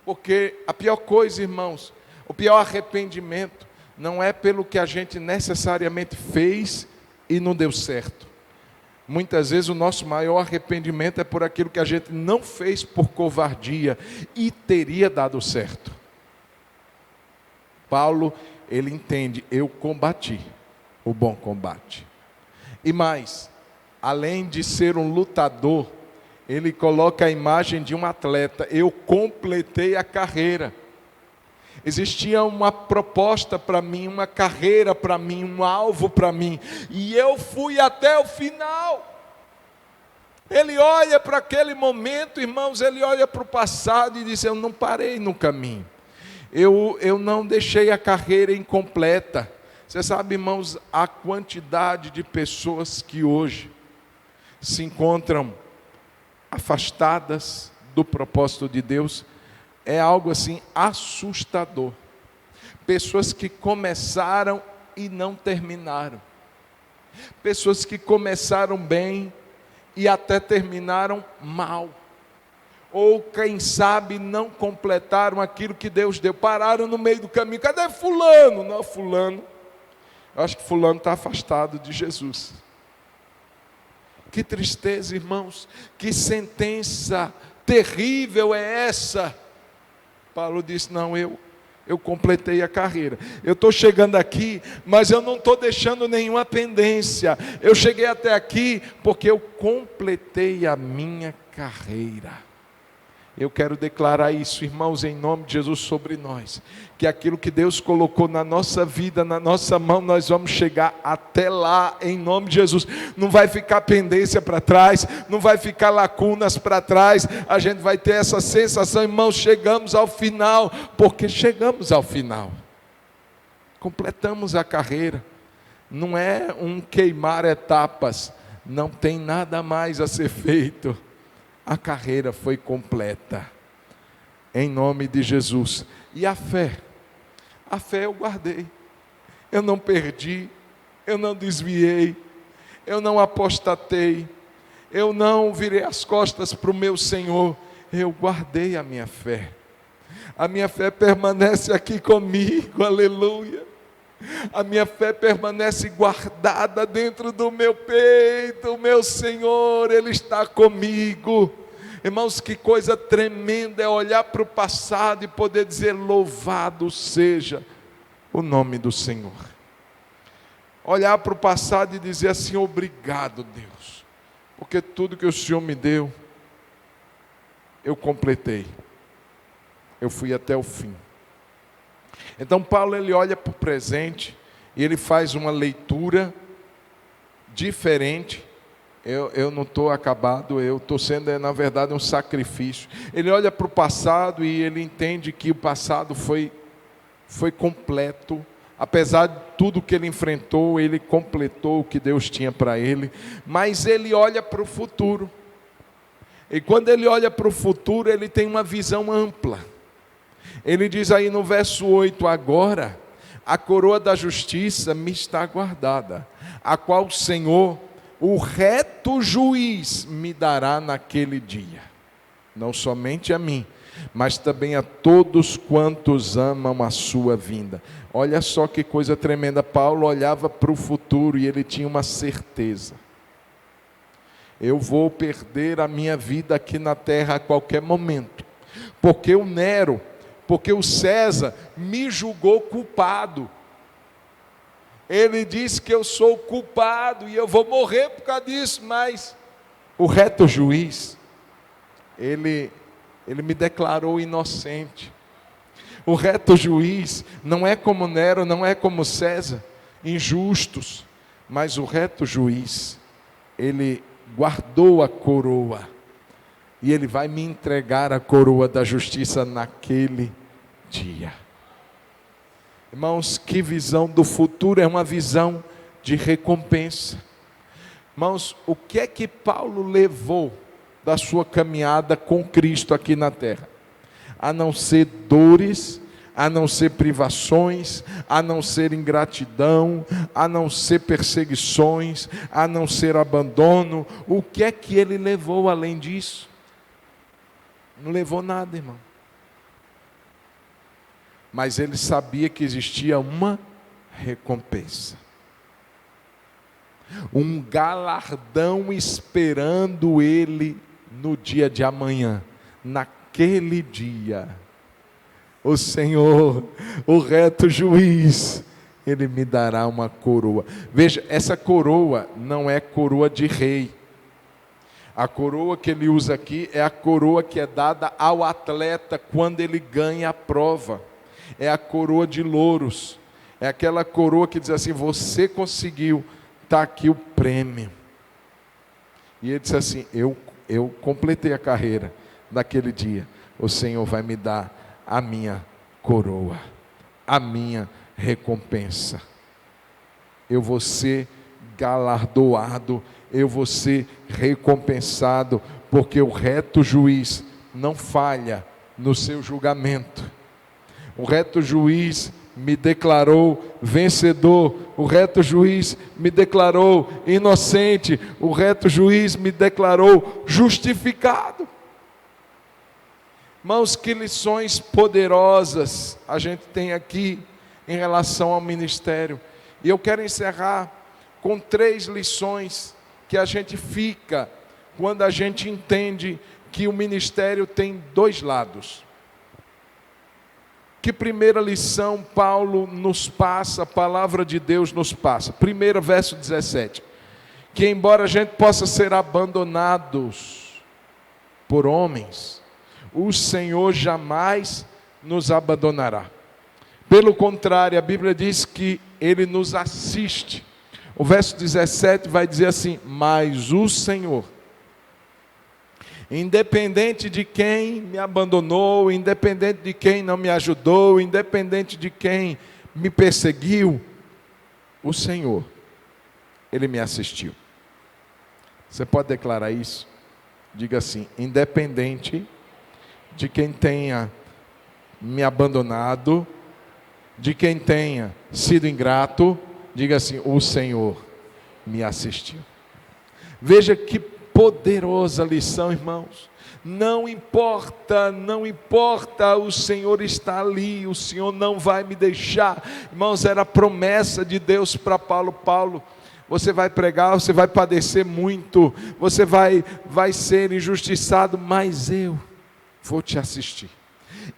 porque a pior coisa, irmãos, o pior arrependimento não é pelo que a gente necessariamente fez e não deu certo. Muitas vezes o nosso maior arrependimento é por aquilo que a gente não fez por covardia e teria dado certo. Paulo, ele entende: eu combati o bom combate. E mais, além de ser um lutador, ele coloca a imagem de um atleta: eu completei a carreira. Existia uma proposta para mim, uma carreira para mim, um alvo para mim, e eu fui até o final. Ele olha para aquele momento, irmãos, ele olha para o passado e diz: eu não parei no caminho, eu não deixei a carreira incompleta. Você sabe, irmãos, a quantidade de pessoas que hoje se encontram afastadas do propósito de Deus, é algo assim assustador. Pessoas que começaram e não terminaram. Pessoas que começaram bem e até terminaram mal. Ou quem sabe não completaram aquilo que Deus deu. Pararam no meio do caminho. Cadê fulano? Não, fulano. Eu acho que fulano está afastado de Jesus. Que tristeza, irmãos. Que sentença terrível é essa? Paulo disse: não, eu completei a carreira. Eu estou chegando aqui, mas eu não estou deixando nenhuma pendência. Eu cheguei até aqui porque eu completei a minha carreira. Eu quero declarar isso, irmãos, em nome de Jesus sobre nós, que aquilo que Deus colocou na nossa vida, na nossa mão, nós vamos chegar até lá, em nome de Jesus. Não vai ficar pendência para trás, não vai ficar lacunas para trás. A gente vai ter essa sensação: irmãos, chegamos ao final, porque chegamos ao final. Completamos a carreira. Não é um queimar etapas, não tem nada mais a ser feito. A carreira foi completa, em nome de Jesus. E a fé eu guardei, eu não perdi, eu não desviei, eu não apostatei, eu não virei as costas para o meu Senhor, eu guardei a minha fé permanece aqui comigo, aleluia. A minha fé permanece guardada dentro do meu peito. O meu Senhor, Ele está comigo. Irmãos, que coisa tremenda é olhar para o passado e poder dizer: louvado seja o nome do Senhor. Olhar para o passado e dizer assim: obrigado, Deus, porque tudo que o Senhor me deu, eu completei, eu fui até o fim. Então Paulo, ele olha para o presente e ele faz uma leitura diferente. Eu não estou acabado, eu estou sendo, na verdade, um sacrifício. Ele olha para o passado e ele entende que o passado foi foi completo. Apesar de tudo que ele enfrentou, ele completou o que Deus tinha para ele. Mas ele olha para o futuro. E quando ele olha para o futuro, ele tem uma visão ampla. Ele diz aí no verso 8: agora a coroa da justiça me está guardada, a qual o Senhor, o reto juiz, me dará naquele dia. Não somente a mim, mas também a todos quantos amam a sua vinda. Olha só que coisa tremenda. Paulo olhava para o futuro e ele tinha uma certeza: eu vou perder a minha vida aqui na terra a qualquer momento, porque o César me julgou culpado. Ele disse que eu sou culpado e eu vou morrer por causa disso, mas o reto juiz, ele me declarou inocente. O reto juiz não é como Nero, não é como César, injustos, mas o reto juiz, ele guardou a coroa, e ele vai me entregar a coroa da justiça naquele dia. Irmãos, que visão do futuro, é uma visão de recompensa. Irmãos, o que é que Paulo levou da sua caminhada com Cristo aqui na terra? A não ser dores, a não ser privações, a não ser ingratidão, a não ser perseguições, a não ser abandono. O que é que ele levou além disso? Não levou nada, irmão. Mas ele sabia que existia uma recompensa, um galardão esperando ele no dia de amanhã. Naquele dia, o Senhor, o reto juiz, ele me dará uma coroa. Veja, essa coroa não é coroa de rei. A coroa que ele usa aqui é a coroa que é dada ao atleta quando ele ganha a prova. É a coroa de louros. É aquela coroa que diz assim: você conseguiu, está aqui o prêmio. E ele disse assim: eu completei a carreira naquele dia. O Senhor vai me dar a minha coroa, a minha recompensa. Eu vou ser galardoado, eu vou ser recompensado, porque o reto juiz não falha no seu julgamento. O reto juiz me declarou vencedor, o reto juiz me declarou inocente, o reto juiz me declarou justificado. Irmãos, que lições poderosas a gente tem aqui em relação ao ministério. E eu quero encerrar com 3 lições que a gente fica quando a gente entende que o ministério tem 2 lados. Que primeira lição Paulo nos passa, a palavra de Deus nos passa? Primeiro, verso 17. Que embora a gente possa ser abandonados por homens, o Senhor jamais nos abandonará. Pelo contrário, a Bíblia diz que Ele nos assiste. O verso 17 vai dizer assim: mas o Senhor, independente de quem me abandonou, independente de quem não me ajudou, independente de quem me perseguiu, o Senhor, Ele me assistiu. Você pode declarar isso? Diga assim: independente de quem tenha me abandonado, de quem tenha sido ingrato, diga assim: o Senhor me assistiu. Veja que poderosa lição, irmãos. Não importa, o Senhor está ali, o Senhor não vai me deixar. Irmãos, era a promessa de Deus para Paulo. Paulo, você vai pregar, você vai padecer muito, você vai ser injustiçado, mas eu vou te assistir.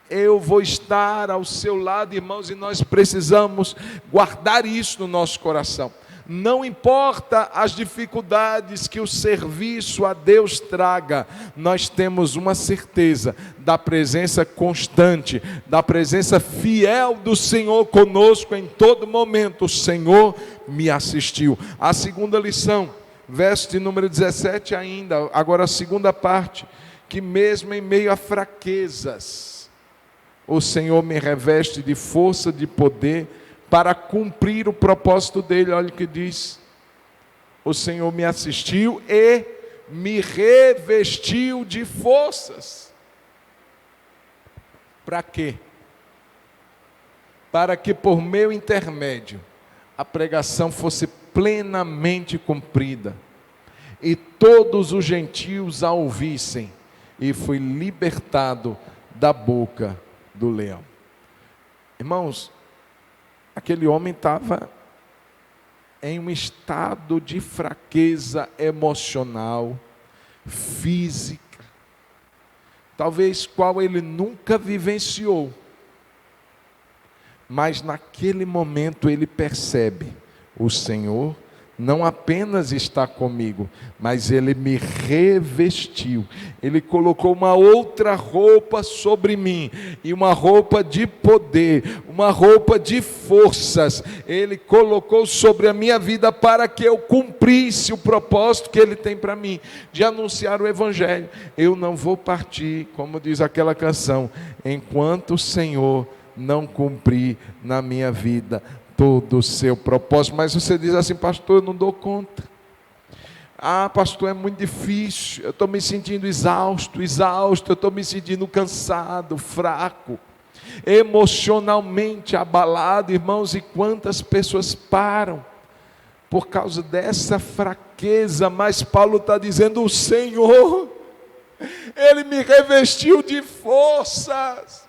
Eu vou estar ao seu lado, irmãos, e nós precisamos guardar isso no nosso coração. Não importa as dificuldades que o serviço a Deus traga, nós temos uma certeza da presença constante, da presença fiel do Senhor conosco em todo momento. O Senhor me assistiu. A segunda lição, verso de número 17 ainda, agora a segunda parte, que mesmo em meio a fraquezas, o Senhor me reveste de força, de poder, para cumprir o propósito dele. Olha o que diz: o Senhor me assistiu e me revestiu de forças. Para quê? Para que por meu intermédio a pregação fosse plenamente cumprida e todos os gentios a ouvissem, e fui libertado da boca do leão. Irmãos, aquele homem estava em um estado de fraqueza emocional, física, talvez qual ele nunca vivenciou. Mas naquele momento ele percebe: o Senhor não apenas está comigo, mas Ele me revestiu. Ele colocou uma outra roupa sobre mim, e uma roupa de poder, uma roupa de forças. Ele colocou sobre a minha vida para que eu cumprisse o propósito que Ele tem para mim, de anunciar o Evangelho. Eu não vou partir, como diz aquela canção, enquanto o Senhor não cumprir na minha vida todo o seu propósito. Mas você diz assim: pastor, eu não dou conta. Ah, pastor, é muito difícil, eu estou me sentindo exausto, eu estou me sentindo cansado, fraco, emocionalmente abalado. Irmãos, e quantas pessoas param por causa dessa fraqueza? Mas Paulo está dizendo: o Senhor, Ele me revestiu de forças.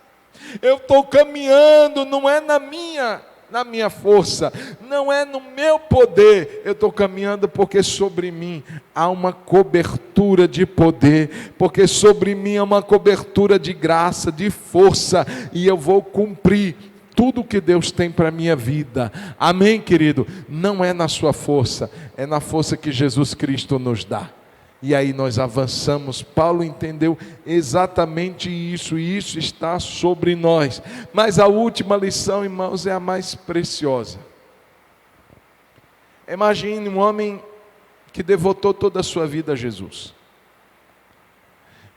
Eu estou caminhando, não é na minha força, não é no meu poder. Eu estou caminhando porque sobre mim há uma cobertura de poder, porque sobre mim há uma cobertura de graça, de força, e eu vou cumprir tudo que Deus tem para a minha vida. Amém, querido? Não é na sua força, é na força que Jesus Cristo nos dá. E aí nós avançamos. Paulo entendeu exatamente isso, e isso está sobre nós. Mas a última lição, irmãos, é a mais preciosa. Imagine um homem que devotou toda a sua vida a Jesus.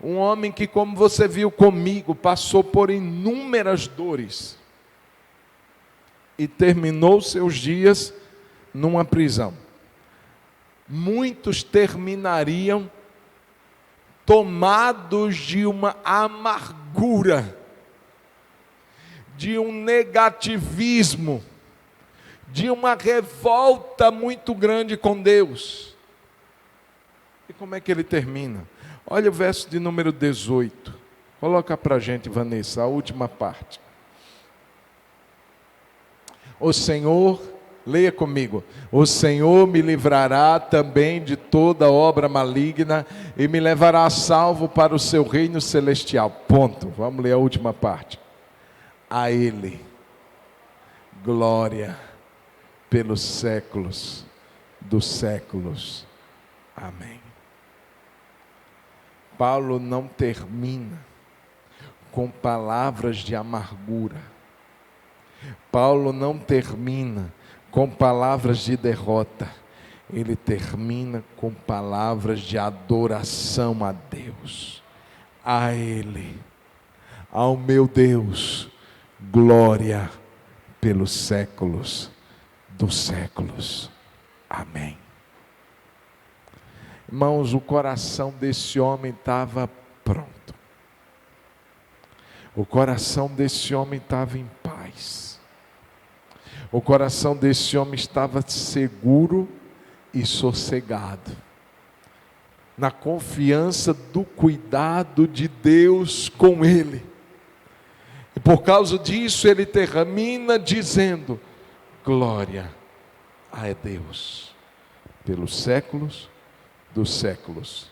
Um homem que, como você viu comigo, passou por inúmeras dores e terminou seus dias numa prisão. Muitos terminariam tomados de uma amargura, de um negativismo, de uma revolta muito grande com Deus. E como é que ele termina? Olha o verso de número 18. Coloca para a gente, Vanessa, a última parte. O Senhor, leia comigo: o Senhor me livrará também de toda obra maligna e me levará a salvo para o seu reino celestial. Ponto. Vamos ler a última parte. A Ele glória pelos séculos dos séculos. Amém. Paulo não termina com palavras de amargura. Paulo não termina com palavras de derrota. Ele termina com palavras de adoração a Deus. A Ele, ao meu Deus, glória pelos séculos dos séculos. Amém. Irmãos, o coração desse homem estava pronto. O coração desse homem estava em paz. O coração desse homem estava seguro e sossegado, na confiança do cuidado de Deus com ele. E por causa disso ele termina dizendo: glória a Deus pelos séculos dos séculos.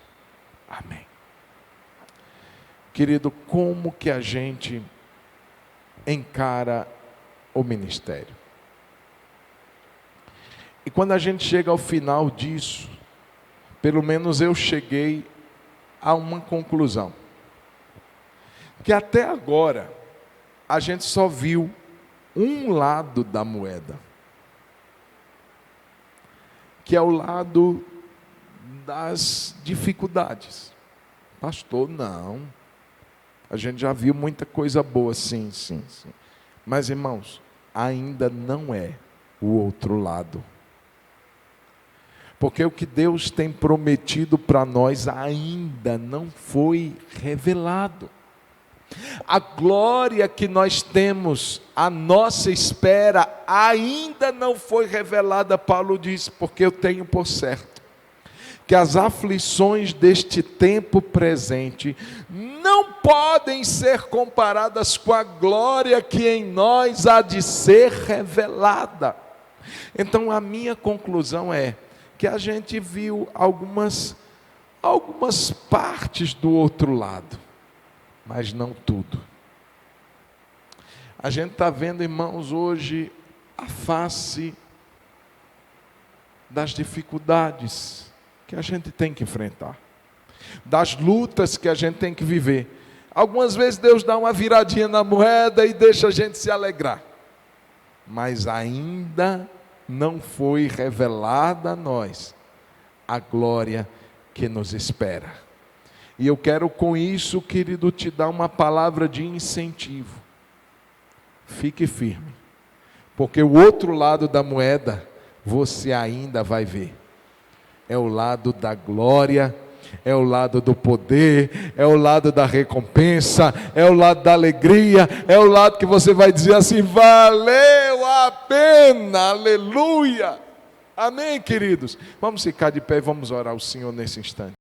Amém. Querido, como que a gente encara o ministério? E quando a gente chega ao final disso, pelo menos eu cheguei a uma conclusão, que até agora a gente só viu um lado da moeda, que é o lado das dificuldades. Pastor, não. A gente já viu muita coisa boa, sim. Mas, irmãos, ainda não é o outro lado. Porque o que Deus tem prometido para nós ainda não foi revelado. A glória que nós temos, a nossa espera, ainda não foi revelada. Paulo diz, porque eu tenho por certo que as aflições deste tempo presente não podem ser comparadas com a glória que em nós há de ser revelada. Então a minha conclusão é que a gente viu algumas partes do outro lado, mas não tudo. A gente está vendo, irmãos, hoje a face das dificuldades que a gente tem que enfrentar, das lutas que a gente tem que viver. Algumas vezes Deus dá uma viradinha na moeda e deixa a gente se alegrar, mas ainda não foi revelada a nós a glória que nos espera. E eu quero com isso, querido, te dar uma palavra de incentivo. Fique firme, porque o outro lado da moeda você ainda vai ver. É o lado da glória, é o lado do poder, é o lado da recompensa, é o lado da alegria, é o lado que você vai dizer assim: valeu a pena, aleluia. Amém, queridos? Vamos ficar de pé e vamos orar ao Senhor nesse instante.